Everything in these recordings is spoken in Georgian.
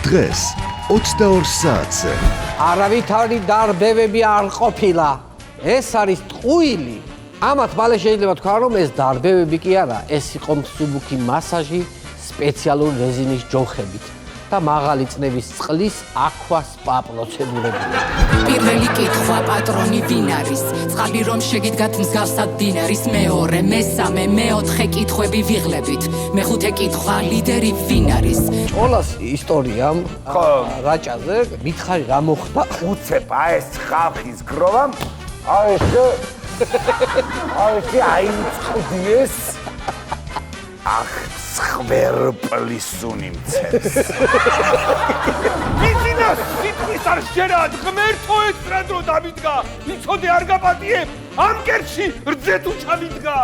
დღეს 22 საათზე. არავითარი დარბევები არ ყოფილა. ეს არის ტყუილი. ამათ მალე შეიძლება თქვა, რომ ეს დარბევები კი არა, ეს იყო მსუბუქი მასაჟი სპეციალური რეზინის ჯოხებით და მაღალი წნევის წყლის აქვა სპა პროცედურები. პირველი კითხვა პატრონი ვინ არის? წყალი რომ შეგიდგათ მსგავსად დინარის მეორე, მესამე, მეოთხე კითხვები ვიღლებით. მეხუთე კითხვა ლიდერი ვინ არის? ჭოლას ისტორიამ რაჭაზე მითხარი რა მოხდა? უცებ ეს ხალხის გროვამ ეს აიწუდეს ახ სხვერპლის უნიმცეს ისინა სიტყვის არ შერად ღმერთო ეცრად რო დამიდგა იცოდე არ გაპატიებ ამ კერში რძეთ უჩამიდგა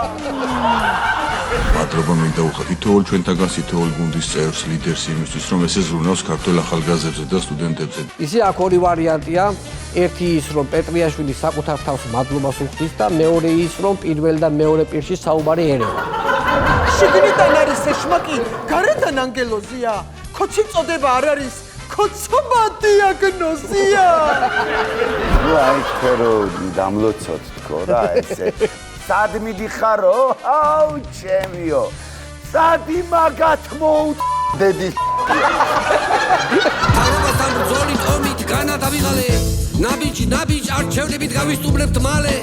მადლობა მე დავუხატი თოოლ ჩვენთაგან თოოლ გუნდის წევრს ლიდერს იმისთვის რომ ესე ზრუნავს ქართულ ახალგაზრდებზე და სტუდენტებზე ისე აქ ორი ვარიანტია ერთი ის რომ პეტრიაშვილი საკუთარ თავს მადლობას უხდის და მეორე ის რომ პირველ და მეორე პირში საუბარი ერევა შიგნიდან არის ეშმაკი, გარედან ანგელოზია. ქოცი წოდება არ არის, ქოცობა დიაგნოზია. ნუ აი თქო დამლოცოთ თქო რა ესე სად მიდიხარო? აუ ჩემიო. სად იმაგათ მოუდედი? თავებასთან ბრძოლით ომით განადავიღალე. ნაბიჯ არჩევნებით გავისტუმრებთ მალე.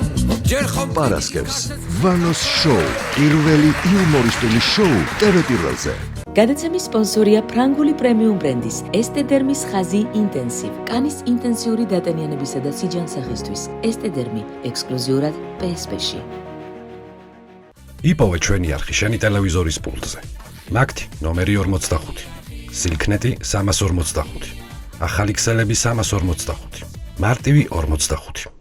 პარასკევს ვანოს შოუ, პირველი იუმორისტული შოუ ტელეპირველზე. გადაცემის სპონსორია ფრანგული პრემიუმ ბრენდის ესტედერმის ხაზი ინტენსივ. კანის ინტენსიური დატენიანებისა და სიჯანსაღისთვის. ესტედერმი ექსკლუზიურად PSP-ში. იპოვე ჩვენი არხი შენი ტელევიზორის პულტზე. მაგთი ნომერი 45. სილქნეტი 345. ახალი ქსელები 345. მარტივი 45.